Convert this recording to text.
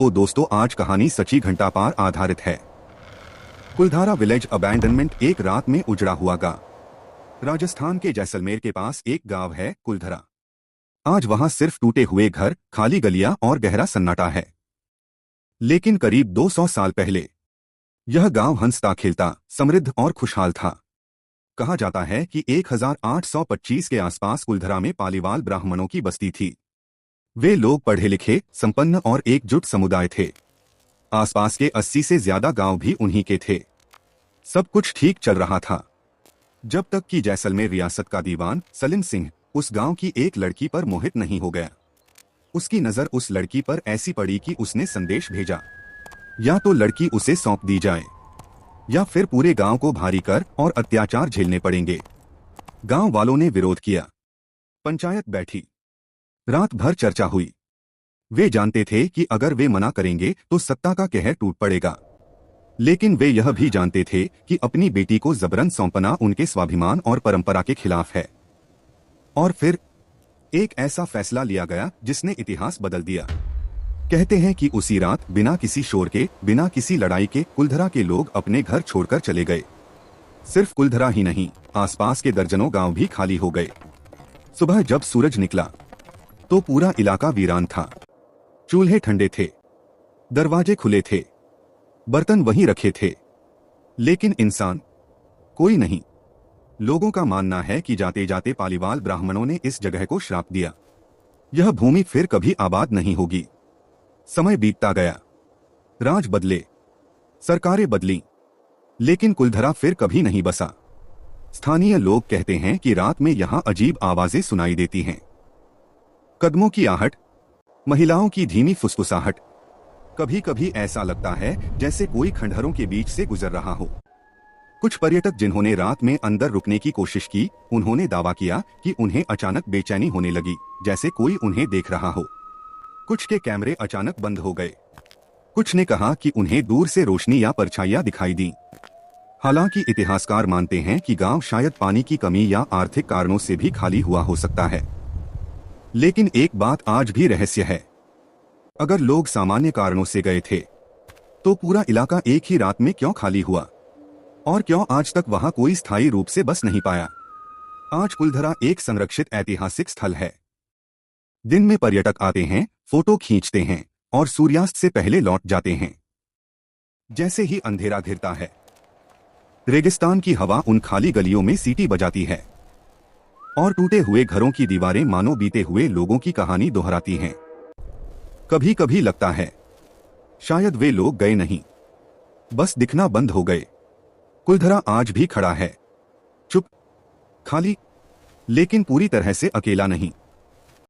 तो दोस्तों आज कहानी सच्ची घंटा पर आधारित है। कुलधारा विलेज अबैंडनमेंट एक रात में उजड़ा हुआ गांव। राजस्थान के जैसलमेर के पास एक गांव है कुलधरा। आज वहां सिर्फ टूटे हुए घर, खाली गलियां और गहरा सन्नाटा है। लेकिन करीब 200 साल पहले यह गांव हंसता खेलता, समृद्ध और खुशहाल था। कहा जाता है कि 1825 के आसपास कुलधरा में पालीवाल ब्राह्मणों की बस्ती थी। वे लोग पढ़े लिखे, संपन्न और एकजुट समुदाय थे। आसपास के 80 से ज्यादा गांव भी उन्हीं के थे। सब कुछ ठीक चल रहा था, जब तक कि जैसलमेर रियासत का दीवान सलीम सिंह उस गांव की एक लड़की पर मोहित नहीं हो गया। उसकी नजर उस लड़की पर ऐसी पड़ी कि उसने संदेश भेजा, या तो लड़की उसे सौंप दी जाए या फिर पूरे गांव को भारी कर और अत्याचार झेलने पड़ेंगे। गांव वालों ने विरोध किया। पंचायत बैठी, रात भर चर्चा हुई। वे जानते थे कि अगर वे मना करेंगे तो सत्ता का कहर टूट पड़ेगा, लेकिन वे यह भी जानते थे कि अपनी बेटी को जबरन सौंपना उनके स्वाभिमान और परंपरा के खिलाफ है। और फिर एक ऐसा फैसला लिया गया जिसने इतिहास बदल दिया। कहते हैं कि उसी रात बिना किसी शोर के, बिना किसी लड़ाई के कुलधरा के लोग अपने घर छोड़कर चले गए। सिर्फ कुलधरा ही नहीं, आसपास के दर्जनों गांव भी खाली हो गए। सुबह जब सूरज निकला तो पूरा इलाका वीरान था। चूल्हे ठंडे थे, दरवाजे खुले थे, बर्तन वहीं रखे थे, लेकिन इंसान कोई नहीं। लोगों का मानना है कि जाते जाते पालीवाल ब्राह्मणों ने इस जगह को श्राप दिया। यह भूमि फिर कभी आबाद नहीं होगी। समय बीतता गया, राज बदले, सरकारें बदली, लेकिन कुलधरा फिर कभी नहीं बसा। स्थानीय लोग कहते हैं कि रात में यहां अजीब आवाजें सुनाई देती हैं। कदमों की आहट, महिलाओं की धीमी फुसफुसाहट। कभी कभी ऐसा लगता है जैसे कोई खंडहरों के बीच से गुजर रहा हो। कुछ पर्यटक जिन्होंने रात में अंदर रुकने की कोशिश की, उन्होंने दावा किया कि उन्हें अचानक बेचैनी होने लगी, जैसे कोई उन्हें देख रहा हो। कुछ के कैमरे अचानक बंद हो गए। कुछ ने कहा कि उन्हें दूर से रोशनी या परछाइयां दिखाई दी। हालांकि इतिहासकार मानते हैं कि गांव शायद पानी की कमी या आर्थिक कारणों से भी खाली हुआ हो सकता है। लेकिन एक बात आज भी रहस्य है। अगर लोग सामान्य कारणों से गए थे, तो पूरा इलाका एक ही रात में क्यों खाली हुआ? और क्यों आज तक वहां कोई स्थायी रूप से बस नहीं पाया? आज कुलधरा एक संरक्षित ऐतिहासिक स्थल है। दिन में पर्यटक आते हैं, फोटो खींचते हैं और सूर्यास्त से पहले लौट जाते हैं। जैसे ही अंधेरा घिरता है, रेगिस्तान की हवा उन खाली गलियों में सीटी बजाती है और टूटे हुए घरों की दीवारें मानो बीते हुए लोगों की कहानी दोहराती हैं। कभी कभी लगता है शायद वे लोग गए नहीं, बस दिखना बंद हो गए। कुलधरा आज भी खड़ा है, चुप, खाली, लेकिन पूरी तरह से अकेला नहीं।